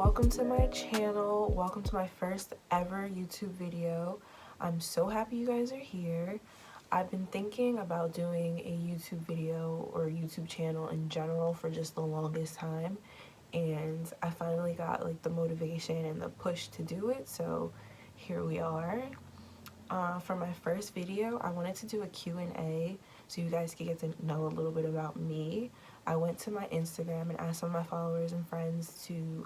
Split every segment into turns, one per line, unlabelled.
welcome to my channel. Welcome to my first ever YouTube video. I'm so happy you guys are here. I've been thinking about doing a YouTube video or a YouTube channel in general for just the longest time, and I finally got like the motivation and the push to do it, so here we are. For my first video, I wanted to do a Q&A so you guys could get to know a little bit about me. I went to my Instagram and asked some of my followers and friends to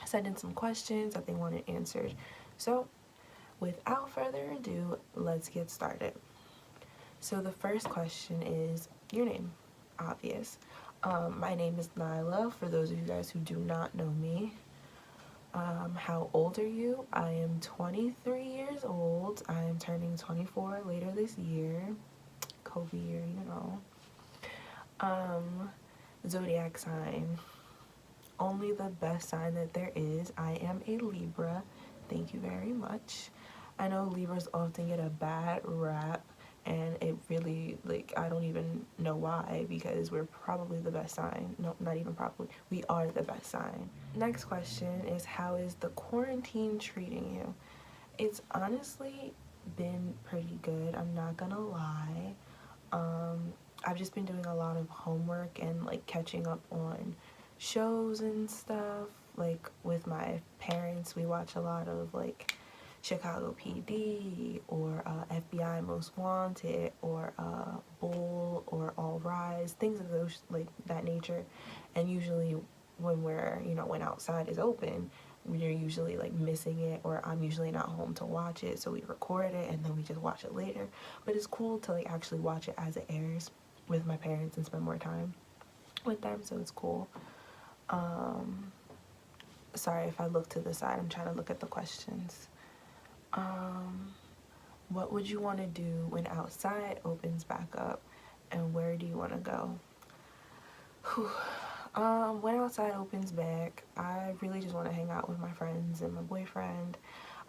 send in some questions that they wanted answered. So without further ado, let's get started. So the first question is your name. Obvious. My name is Nyla, for those of you guys who do not know me. How old are you? I am 23 years old. I am turning 24 later this year. COVID year, you know. Zodiac sign. Only the best sign that there is. I am a Libra. Thank you very much. I know Libras often get a bad rap, and it really, like, I don't even know why, because we're probably the best sign. No, not even probably. We are the best sign. Next question is, how is the quarantine treating you? It's honestly been pretty good, I'm not gonna lie. I've just been doing a lot of homework and like catching up on shows and stuff. Like with my parents, we watch a lot of like Chicago PD or FBI Most Wanted or Bull or All Rise, things of those like that nature. And usually when when outside is open, we're usually like missing it, or I'm usually not home to watch it, so we record it and then we just watch it later. But it's cool to like actually watch it as it airs with my parents and spend more time with them, so it's cool. Sorry if I look to the side, I'm trying to look at the questions. What would you want to do when outside opens back up, and where do you want to go? When outside opens back, I really just want to hang out with my friends and my boyfriend.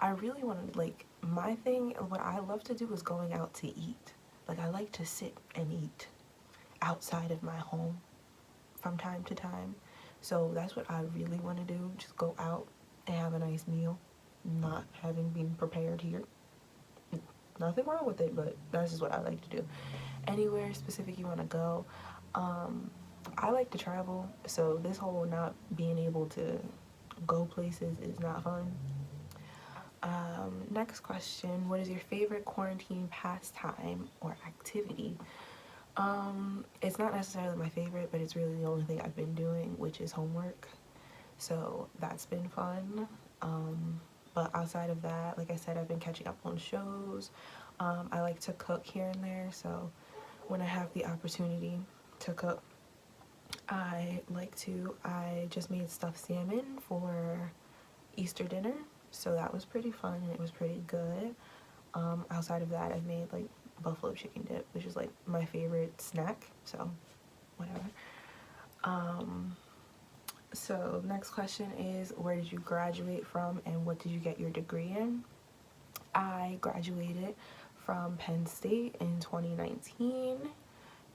I really want to, like, my thing, what I love to do is going out to eat. Like, I like to sit and eat outside of my home from time to time. So that's what I really want to do, just go out and have a nice meal, not having been prepared here. Nothing wrong with it, but that's just what I like to do. Anywhere specific you want to go. I like to travel, so this whole not being able to go places is not fun. Next question, what is your favorite quarantine pastime or activity? It's not necessarily my favorite, but it's really the only thing I've been doing, which is homework. So that's been fun. But outside of that, like I said, I've been catching up on shows. I like to cook here and there, so when I have the opportunity to cook, I just made stuffed salmon for Easter dinner, so that was pretty fun and it was pretty good. Outside of that, I've made like buffalo chicken dip, which is like my favorite snack, so whatever. So next question is, where did you graduate from and what did you get your degree in? I graduated from Penn State in 2019,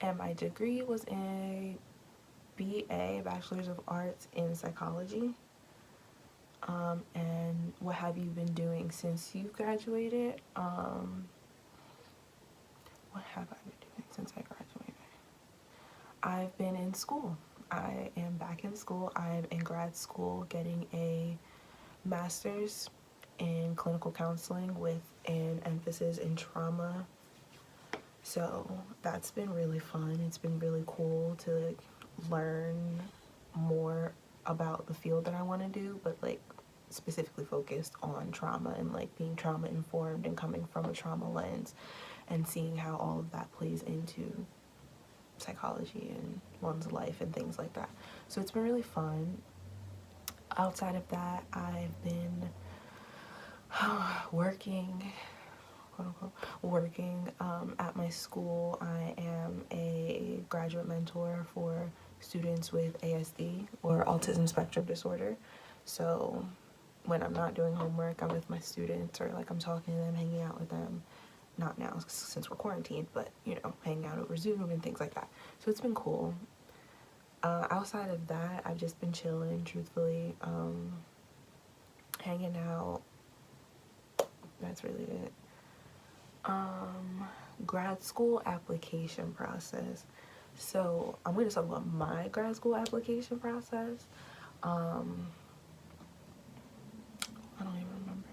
and my degree was in BA, Bachelor's of Arts in Psychology. And what have you been doing since you graduated? What have I been doing since I graduated? I've been in school. I am back in school. I'm in grad school getting a master's in clinical counseling with an emphasis in trauma. So that's been really fun. It's been really cool to like learn more about the field that I want to do, but like specifically focused on trauma and like being trauma informed and coming from a trauma lens and seeing how all of that plays into psychology and one's life and things like that. So it's been really fun. Outside of that, I've been working, quote unquote, working at my school. I am a graduate mentor for students with ASD or autism spectrum disorder. So when I'm not doing homework, I'm with my students, or like I'm talking to them, hanging out with them. Not now since we're quarantined, but you know, hanging out over Zoom and things like that. So it's been cool. Outside of that, I've just been chilling, truthfully, hanging out. That's really it. Grad school application process. So I'm going to talk about my grad school application process. I don't even remember.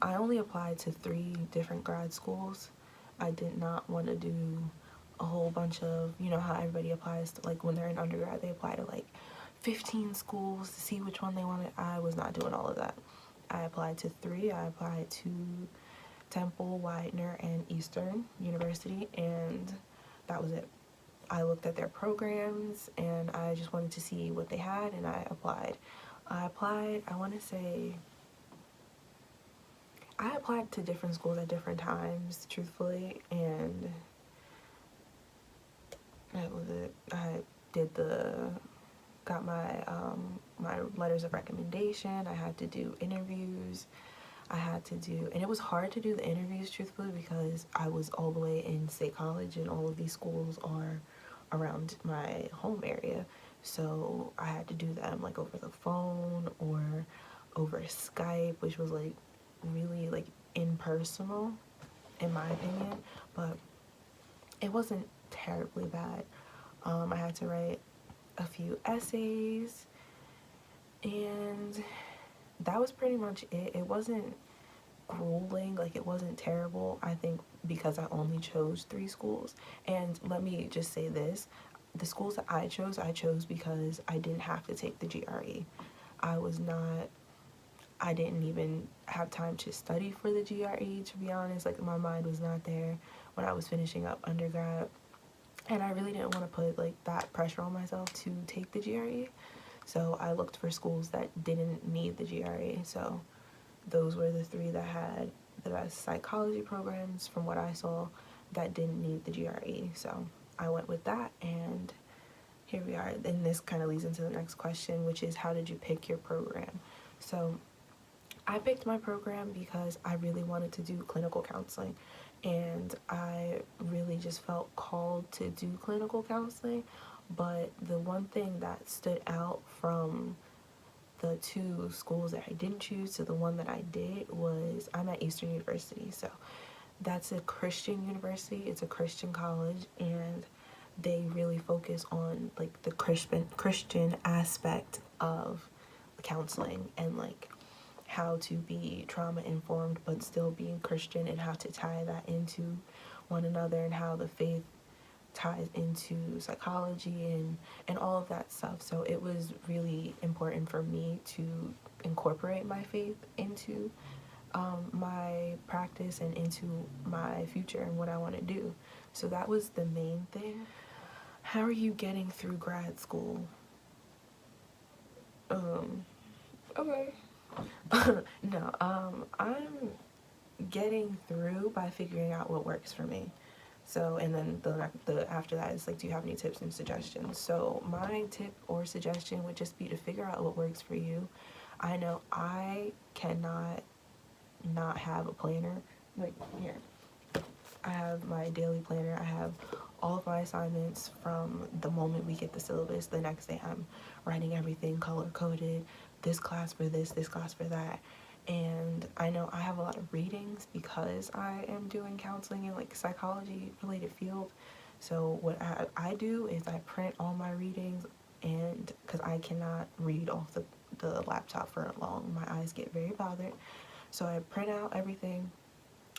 I only applied to 3 different grad schools. I did not want to do a whole bunch of, you know how everybody applies to, like when they're in undergrad, they apply to like 15 schools to see which one they wanted. I was not doing all of that. I applied to 3. I applied to Temple, Widener, and Eastern University, and that was it. I looked at their programs and I just wanted to see what they had, and I applied. I want to say, I applied to different schools at different times, truthfully, and that was it. I did got my letters of recommendation. I had to do interviews. And it was hard to do the interviews, truthfully, because I was all the way in State College and all of these schools are around my home area. So I had to do them like over the phone or over Skype, which was like really like impersonal in my opinion, but it wasn't terribly bad. I had to write a few essays, and that was pretty much it. It wasn't grueling, like it wasn't terrible, I think, because I only chose 3 schools. And let me just say this, the schools that I chose because I didn't have to take the GRE. I didn't even have time to study for the GRE, to be honest. Like my mind was not there when I was finishing up undergrad, and I really didn't want to put like that pressure on myself to take the GRE. So I looked for schools that didn't need the GRE. So those were the 3 that had the best psychology programs from what I saw that didn't need the GRE. So I went with that, and here we are. And this kind of leads into the next question, which is how did you pick your program? So I picked my program because I really wanted to do clinical counseling, and I really just felt called to do clinical counseling. But the one thing that stood out from the 2 schools that I didn't choose to the one that I did was I'm at Eastern University. So that's a Christian university, it's a Christian college, and they really focus on like the Christian aspect of counseling, and like how to be trauma informed but still being Christian, and how to tie that into one another, and how the faith ties into psychology and all of that stuff. So it was really important for me to incorporate my faith into my practice and into my future and what I want to do. So that was the main thing. How are you getting through grad school? Okay. No, I'm getting through by figuring out what works for me. So, and then the after that is like, do you have any tips and suggestions? So my tip or suggestion would just be to figure out what works for you. I know I cannot not have a planner. Like here, I have my daily planner. I have all of my assignments from the moment we get the syllabus. The next day I'm writing everything color coded, this class for this class for that. And I know I have a lot of readings because I am doing counseling in like psychology related field. So what I do is I print all my readings, and because I cannot read off the laptop for long, my eyes get very bothered. So I print out everything,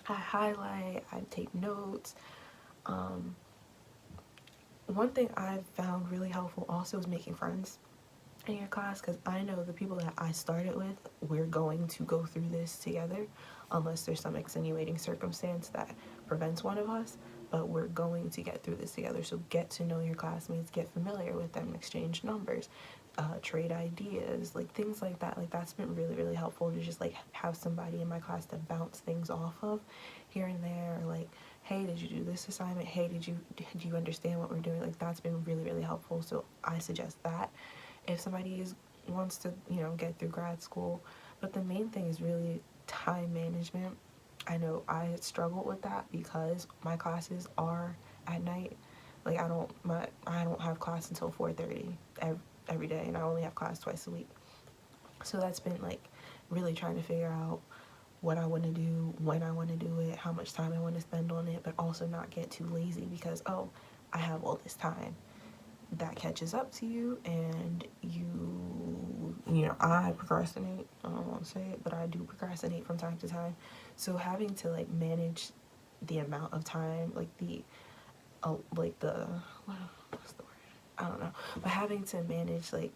I highlight, I take notes. One thing I've found really helpful also is making friends in your class, because I know the people that I started with, we're going to go through this together unless there's some extenuating circumstance that prevents one of us, but we're going to get through this together. So get to know your classmates, get familiar with them, exchange numbers, trade ideas, like things like that. Like that's been really, really helpful to just like have somebody in my class to bounce things off of here and there. Or like, hey, did you do this assignment? Hey, do you understand what we're doing? Like that's been really, really helpful. So I suggest that if somebody wants to, you know, get through grad school. But the main thing is really time management. I know I struggled with that because my classes are at night. Like I don't have class until 4:30 every day, and I only have class twice a week. So that's been like really trying to figure out what I want to do, when I want to do it, how much time I want to spend on it, but also not get too lazy because, oh, I have all this time. That catches up to you, and I procrastinate. I don't want to say it, but I do procrastinate from time to time. So having to like manage the amount of time, like what's the word? I don't know, but having to manage like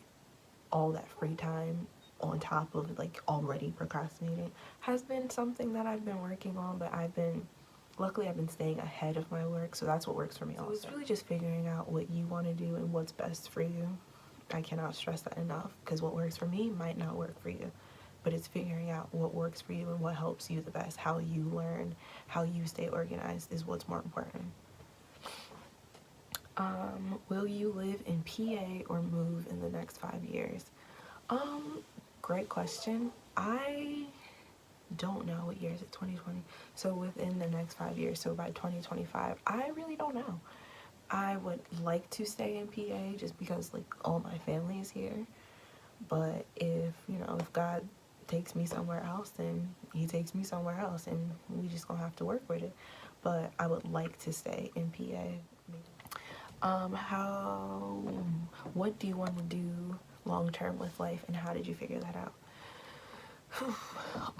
all that free time on top of like already procrastinating has been something that I've been working on, but luckily I've been staying ahead of my work, so that's what works for me also. So it's really just figuring out what you want to do and what's best for you. I cannot stress that enough, because what works for me might not work for you, but it's figuring out what works for you and what helps you the best. How you learn, how you stay organized is what's more important. Will you live in PA or move in the next 5 years? Great question. I don't know what year is it, 2020. So within the next 5 years, so by 2025, I really don't know. I would like to stay in PA just because like all my family is here. But if God takes me somewhere else, then he takes me somewhere else, and we just gonna have to work with it. But I would like to stay in PA. What do you want to do long term with life, and how did you figure that out?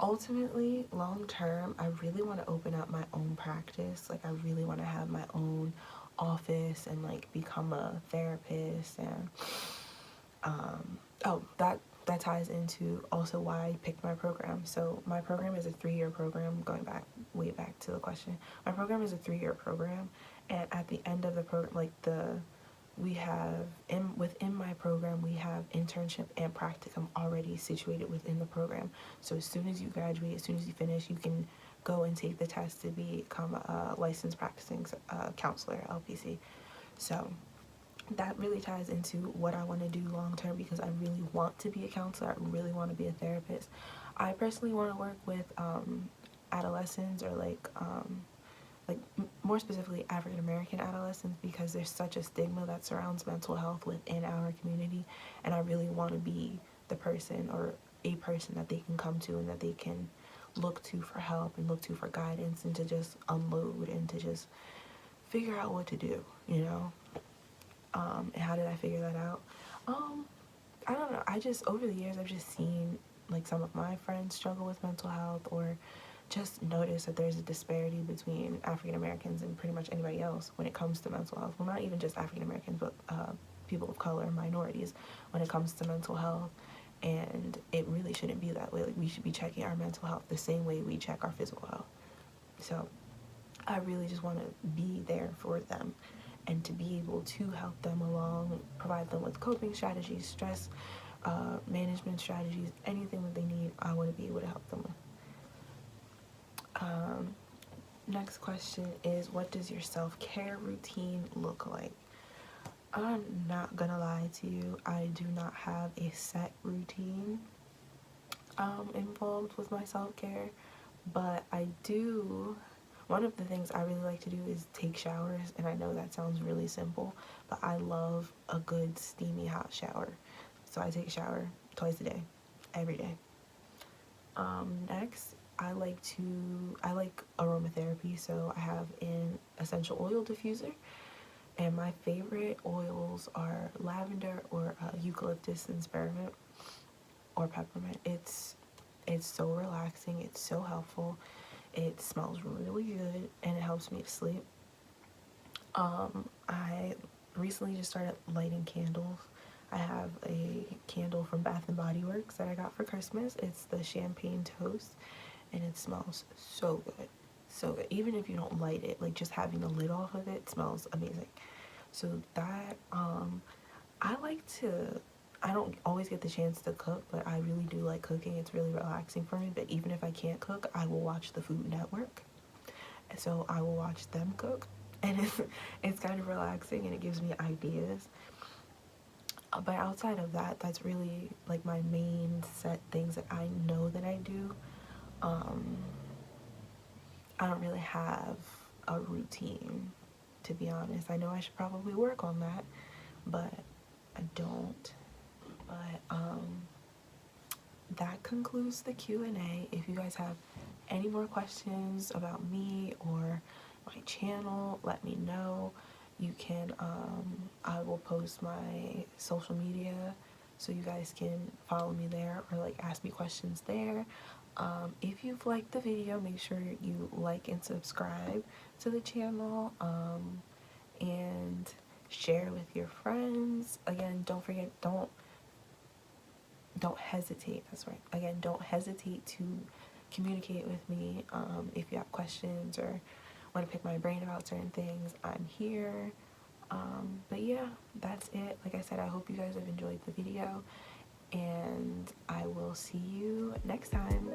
Ultimately, long term, I really want to open up my own practice. Like I really want to have my own office and like become a therapist. And that ties into also why I picked my program. So my program is a 3-year program. Going back way back to the question, my program is a 3-year program, and at the end of the program, within my program we have internship and practicum already situated within the program. So as soon as you graduate, as soon as you finish, you can go and take the test to become a licensed practicing counselor, LPC. So that really ties into what I want to do long term, because I really want to be a counselor. I really want to be a therapist. I personally want to work with adolescents, or more specifically African American adolescents, because there's such a stigma that surrounds mental health within our community, and I really want to be the person, or a person that they can come to and that they can look to for help and look to for guidance, and to just unload and to just figure out what to do, and how did I figure that out? I don't know. Over the years, I've just seen like some of my friends struggle with mental health, or just notice that there's a disparity between African Americans and pretty much anybody else when it comes to mental health. Well, not even just African Americans, but people of color, minorities, when it comes to mental health. And it really shouldn't be that way. Like, we should be checking our mental health the same way we check our physical health. So I really just want to be there for them, and to be able to help them along, provide them with coping strategies, stress management strategies, anything that they need. I want to be able to help them with. Next question is, what does your self-care routine look like? I'm not gonna lie to you, I do not have a set routine involved with my self-care, but I do. One of the things I really like to do is take showers, and I know that sounds really simple, but I love a good steamy hot shower. So I take a shower twice a day, every day. Next, I like aromatherapy, so I have an essential oil diffuser, and my favorite oils are lavender, or eucalyptus and spearmint, or peppermint. It's so relaxing, it's so helpful, it smells really good, and it helps me to sleep. I recently just started lighting candles. I have a candle from Bath and Body Works that I got for Christmas. It's the champagne toast, and it smells so good. So good. Even if you don't light it, like just having the lid off of it smells amazing. So that, I don't always get the chance to cook, but I really do like cooking. It's really relaxing for me. But even if I can't cook, I will watch the Food Network. And so I will watch them cook, and it's kind of relaxing, and it gives me ideas. But outside of that, that's really like my main set things that I know that I do. I don't really have a routine, to be honest. I know I should probably work on that, but I don't. But that concludes the Q&A. If you guys have any more questions about me or my channel, let me know. You can I will post my social media so you guys can follow me there or like ask me questions there. If you've liked the video, make sure you like and subscribe to the channel, and share with your friends. Again, don't forget, don't hesitate, that's right, again, don't hesitate to communicate with me. If you have questions or want to pick my brain about certain things, I'm here. But yeah, that's it. Like I said, I hope you guys have enjoyed the video, and I will see you next time.